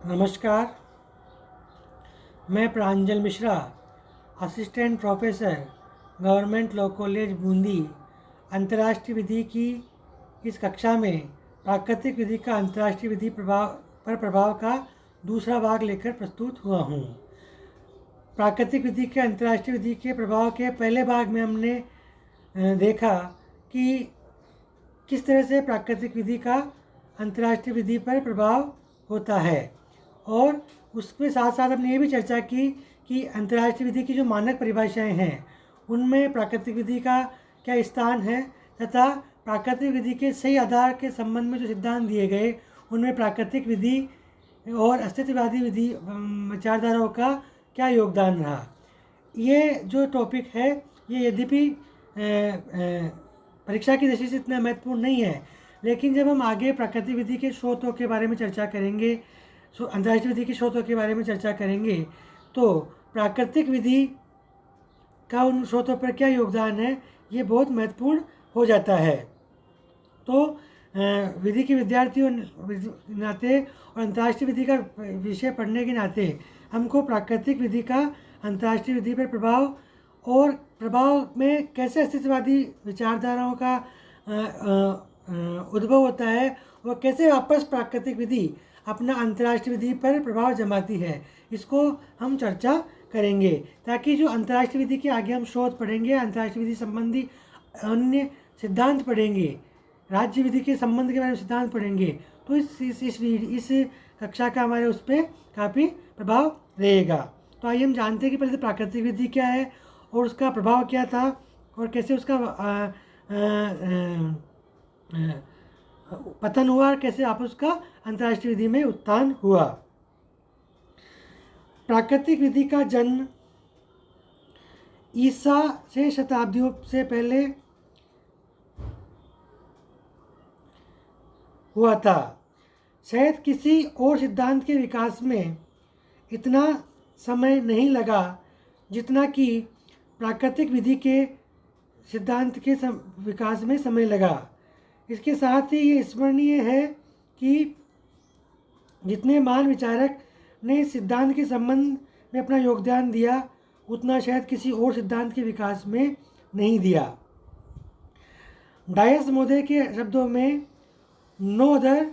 नमस्कार। मैं Pranjal Mishra, assistant professor, government law college Bundi, अंतर्राष्ट्रीय विधि की इस कक्षा में प्राकृतिक विधि का अंतर्राष्ट्रीय विधि प्रभाव का दूसरा भाग लेकर प्रस्तुत हुआ हूँ। प्राकृतिक विधि के अंतर्राष्ट्रीय विधि के प्रभाव के पहले भाग में हमने देखा कि किस तरह से प्राकृतिक विधि का अंतर्राष्ट्रीय विधि पर प्रभाव होता है, और उसके साथ साथ हमने ये भी चर्चा की कि अंतर्राष्ट्रीय विधि की जो मानक परिभाषाएं हैं उनमें प्राकृतिक विधि का क्या स्थान है, तथा प्राकृतिक विधि के सही आधार के संबंध में जो सिद्धांत दिए गए उनमें प्राकृतिक विधि और अस्तित्ववादी विधि विचारधाराओं का क्या योगदान रहा। ये जो टॉपिक है ये यद्यपि परीक्षा की दृष्टि से इतना महत्वपूर्ण नहीं है, लेकिन जब हम आगे प्राकृतिक विधि के स्रोतों के बारे में चर्चा करेंगे, अंतर्राष्ट्रीय विधि के स्रोतों के बारे में चर्चा करेंगे, तो प्राकृतिक विधि का उन स्रोतों पर क्या योगदान है ये बहुत महत्वपूर्ण हो जाता है। तो विधि के विद्यार्थियों नाते और अंतर्राष्ट्रीय विधि का विषय पढ़ने के नाते हमको प्राकृतिक विधि का अंतर्राष्ट्रीय विधि पर प्रभाव में कैसे अस्तित्ववादी विचारधाराओं का उद्भव होता है और कैसे वापस प्राकृतिक विधि अपना अंतर्राष्ट्रीय विधि पर प्रभाव जमाती है, इसको हम चर्चा करेंगे। ताकि जो अंतर्राष्ट्रीय विधि के आगे हम शोध पढ़ेंगे, अंतर्राष्ट्रीय विधि संबंधी अन्य सिद्धांत पढ़ेंगे, राज्य विधि के संबंध के बारे में सिद्धांत पढ़ेंगे, तो इस कक्षा का हमारे उस पर काफ़ी प्रभाव रहेगा। तो आइए हम जानते हैं कि पहले तो प्राकृतिक विधि क्या है और उसका प्रभाव क्या था और कैसे उसका पतन हुआ और कैसे वापस उसका अंतर्राष्ट्रीय विधि में उत्थान हुआ। प्राकृतिक विधि का जन्म ईसा से शताब्दियों से पहले हुआ था। शायद किसी और सिद्धांत के विकास में इतना समय नहीं लगा जितना कि प्राकृतिक विधि के सिद्धांत के विकास में समय लगा। इसके साथ ही ये स्मरणीय है कि जितने महान विचारक ने इस सिद्धांत के संबंध में अपना योगदान दिया उतना शायद किसी और सिद्धांत के विकास में नहीं दिया। डायस मोदे के शब्दों में, no other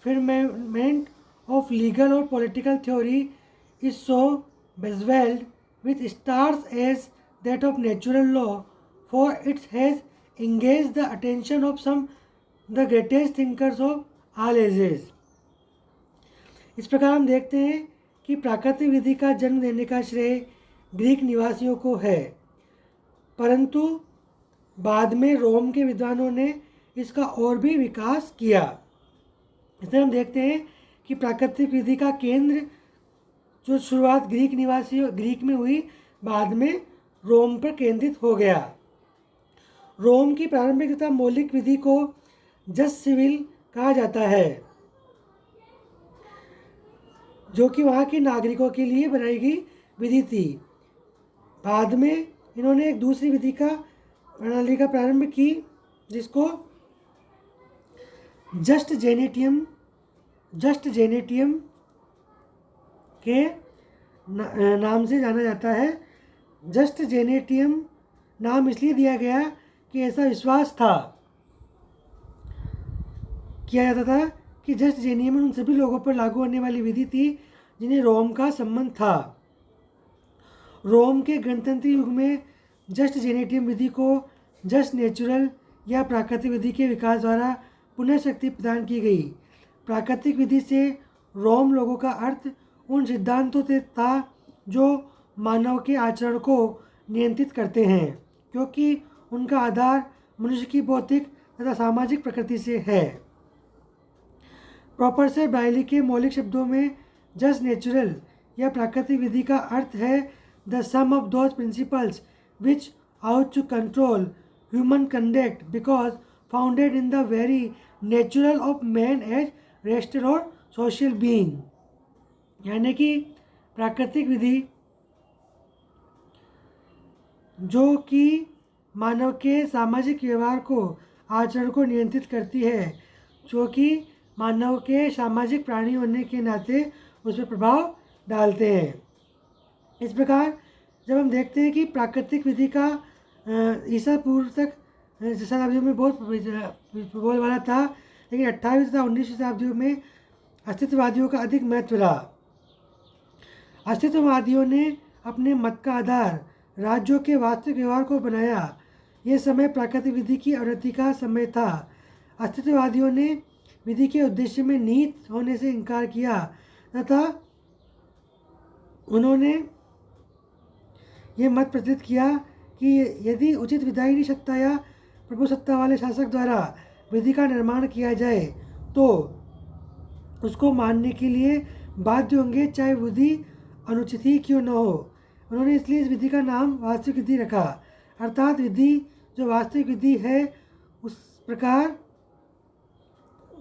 firmament of legal or political theory is so beveled with stars as that of natural law, for it has engaged the attention of some the greatest thinkers of all ages। इस प्रकार हम देखते हैं कि प्राकृतिक विधि का जन्म देने का श्रेय ग्रीक निवासियों को है, परंतु बाद में रोम के विद्वानों ने इसका और भी विकास किया। इसमें हम देखते हैं कि प्राकृतिक विधि का केंद्र जो शुरुआत ग्रीक में हुई, बाद में रोम पर केंद्रित हो गया। रोम की प्रारंभिक तथा मौलिक विधि को जस सिविल कहा जाता है, जो कि वहाँ के नागरिकों के लिए बनाई गई विधि थी। बाद में इन्होंने एक दूसरी विधि का प्रणाली का प्रारंभ की जिसको जस्ट जेनेटियम के नाम से जाना जाता है। जस्ट जेनेटियम नाम इसलिए दिया गया कि ऐसा विश्वास किया जाता था कि जस्ट जेनियम उन सभी लोगों पर लागू होने वाली विधि थी जिन्हें रोम का संबंध था। रोम के गणतंत्र युग में जस्ट जेनेटियम विधि को जस्ट नेचुरल या प्राकृतिक विधि के विकास द्वारा पुनः शक्ति प्रदान की गई। प्राकृतिक विधि से रोम लोगों का अर्थ उन सिद्धांतों से था जो मानव के आचरण को नियंत्रित करते हैं, क्योंकि उनका आधार मनुष्य की भौतिक तथा सामाजिक प्रकृति से है। प्रोफेसर ब्रायली के मौलिक शब्दों में जस्ट नेचुरल या प्राकृतिक विधि का अर्थ है the sum of those principles which ought to control human conduct because founded in the very natural of man as रेस्टर और सोशल बीइंग। यानी कि प्राकृतिक विधि जो कि मानव के सामाजिक व्यवहार को, आचरण को नियंत्रित करती है, जो कि मानव के सामाजिक प्राणी होने के नाते उस पर प्रभाव डालते हैं। इस प्रकार जब हम देखते हैं कि प्राकृतिक विधि का ईसा पूर्व तक शताब्दियों में बहुत बोलबाला था, लेकिन 28वीं तथा 19वीं शताब्दियों में अस्तित्ववादियों का अधिक महत्व रहा। अस्तित्ववादियों ने अपने मत का आधार राज्यों के वास्तविक व्यवहार को बनाया। यह समय प्राकृतिक विधि की अवनति का समय था। अस्तित्ववादियों ने विधि के उद्देश्य में निहित होने से इनकार किया तथा उन्होंने यह मत प्रस्तुत किया कि यदि उचित विधायी सत्ता या प्रभुसत्ता वाले शासक द्वारा विधि का निर्माण किया जाए तो उसको मानने के लिए बाध्य होंगे, चाहे विधि अनुचित ही क्यों न हो। उन्होंने इसलिए इस विधि का नाम वास्तविक विधि रखा, अर्थात विधि जो वास्तविक विधि है उस प्रकार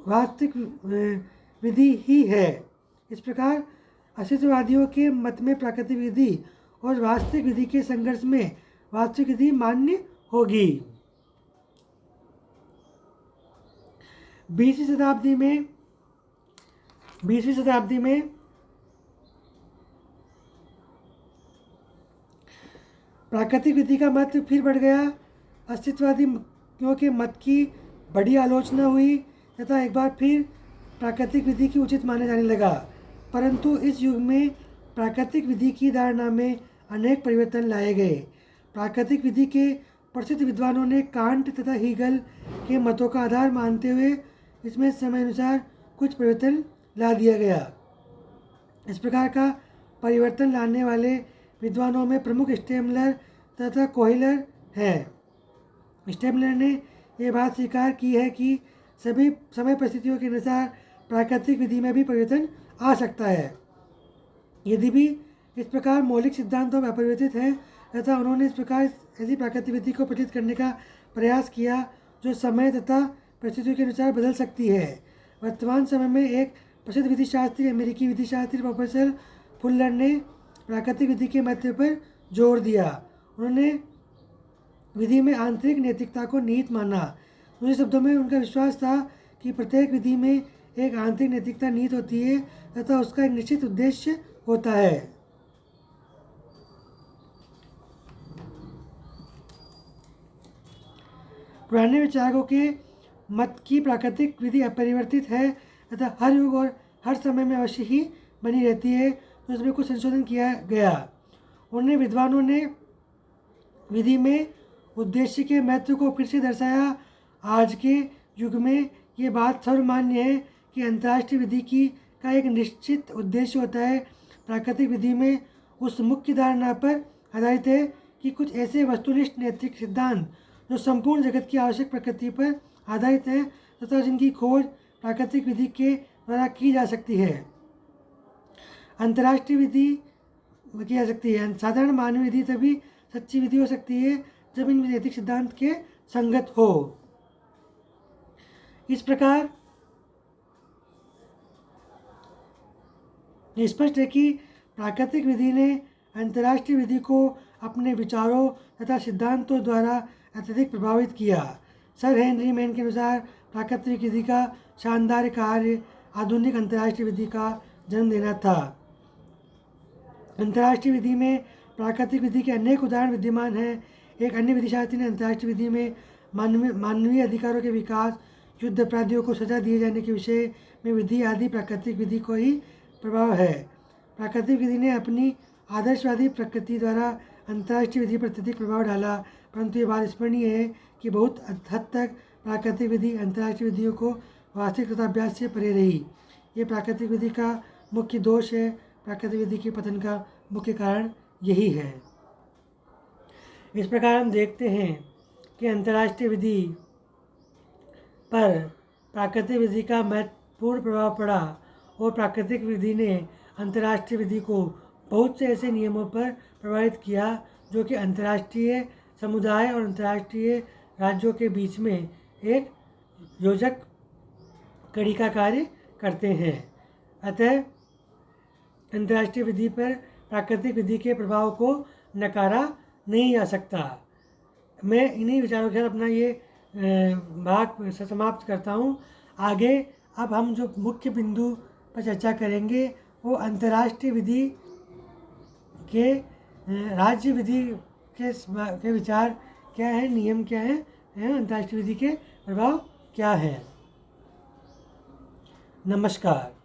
वास्तविक विधि ही है। इस प्रकार अस्तित्ववादियों के मत में प्राकृतिक विधि और वास्तविक विधि के संघर्ष में वास्तविक विधि मान्य होगी। 20वीं शताब्दी में प्राकृतिक विधि का महत्व फिर बढ़ गया। अस्तित्ववादियों के मत की बड़ी आलोचना हुई तथा एक बार फिर प्राकृतिक विधि की उचित माने जाने लगा। परंतु इस युग में प्राकृतिक विधि की धारणा में अनेक परिवर्तन लाए गए। प्राकृतिक विधि के प्रसिद्ध विद्वानों ने कांट तथा हीगल के मतों का आधार मानते हुए इसमें समय अनुसार कुछ परिवर्तन ला दिया गया। इस प्रकार का परिवर्तन लाने वाले विद्वानों में प्रमुख स्टेमलर तथा कोहिलर हैं। स्टेमलर ने यह बात स्वीकार की है कि सभी समय परिस्थितियों के अनुसार प्राकृतिक विधि में भी परिवर्तन आ सकता है, यदि भी इस प्रकार मौलिक सिद्धांतों में अपरिवर्तित है, तथा उन्होंने इस प्रकार ऐसी प्राकृतिक विधि को प्रचलित करने का प्रयास किया जो समय तथा परिस्थितियों के अनुसार बदल सकती है। वर्तमान समय में एक प्रसिद्ध विधिशास्त्री अमेरिकी विधिशास्त्री प्रोफेसर फुल्लर ने प्राकृतिक विधि के महत्व पर जोर दिया। उन्होंने विधि में आंतरिक नैतिकता को निहित माना। दूसरे शब्दों में उनका विश्वास था कि प्रत्येक विधि में एक आंतरिक नैतिकता निहित होती है तथा उसका एक निश्चित उद्देश्य होता है। पुराने विचारकों के मत की प्राकृतिक विधि अपरिवर्तित है तथा हर युग और हर समय में अवश्य ही बनी रहती है, तो उसमें कुछ संशोधन किया गया। उन्हें विद्वानों ने विधि में उद्देश्य के महत्व को फिर से दर्शाया। आज के युग में ये बात सर्वमान्य है कि अंतर्राष्ट्रीय विधि का एक निश्चित उद्देश्य होता है। प्राकृतिक विधि में उस मुख्य धारणा पर आधारित है कि कुछ ऐसे वस्तुनिष्ठ नैतिक सिद्धांत जो संपूर्ण जगत की आवश्यक प्रकृति पर आधारित हैं तथा जिनकी खोज प्राकृतिक विधि के द्वारा की जा सकती है। अंतर्राष्ट्रीय विधि की जा सकती है। साधारण मानवीय विधि तभी सच्ची विधि हो सकती है जब इन नैतिक सिद्धांत के संगत हो। इस प्रकार स्पष्ट है कि प्राकृतिक विधि ने अंतर्राष्ट्रीय विधि को अपने विचारों तथा सिद्धांतों द्वारा अत्यधिक प्रभावित किया। सर हेनरी मैन के अनुसार प्राकृतिक विधि का शानदार कार्य आधुनिक अंतर्राष्ट्रीय विधि का जन्म देना था। अंतर्राष्ट्रीय विधि में प्राकृतिक विधि के अनेक उदाहरण विद्यमान हैं। एक अन्य विधिशास्त्री ने अंतर्राष्ट्रीय विधि में मानवीय अधिकारों के विकास, युद्ध अपराधियों को सजा दिए जाने के विषय में विधि आदि प्राकृतिक विधि को ही प्रभाव है। प्राकृतिक विधि ने अपनी आदर्शवादी प्रकृति द्वारा अंतर्राष्ट्रीय विधि पर अत्यधिक प्रभाव डाला, परंतु ये बात स्मरणीय है कि बहुत हद तक प्राकृतिक विधि अंतर्राष्ट्रीय विधियों को वास्तविक तथा अभ्यास से परे रही। ये प्राकृतिक विधि का मुख्य दोष है। प्राकृतिक विधि के पतन का मुख्य कारण यही है। इस प्रकार हम देखते हैं कि अंतर्राष्ट्रीय विधि पर प्राकृतिक विधि का महत्वपूर्ण प्रभाव पड़ा और प्राकृतिक विधि ने अंतर्राष्ट्रीय विधि को बहुत से ऐसे नियमों पर प्रभावित किया जो कि अंतर्राष्ट्रीय समुदाय और अंतर्राष्ट्रीय राज्यों के बीच में एक योजक कड़ी का कार्य करते हैं। अतः अंतर्राष्ट्रीय विधि पर प्राकृतिक विधि के प्रभाव को नकारा नहीं जा सकता। मैं इन्हीं विचारों के साथ अपना ये भाग समाप्त करता हूँ। आगे अब हम जो मुख्य बिंदु पर चर्चा करेंगे वो अंतर्राष्ट्रीय विधि के राज्य विधि के विचार क्या है, नियम क्या है, अंतर्राष्ट्रीय विधि के प्रभाव क्या है। नमस्कार।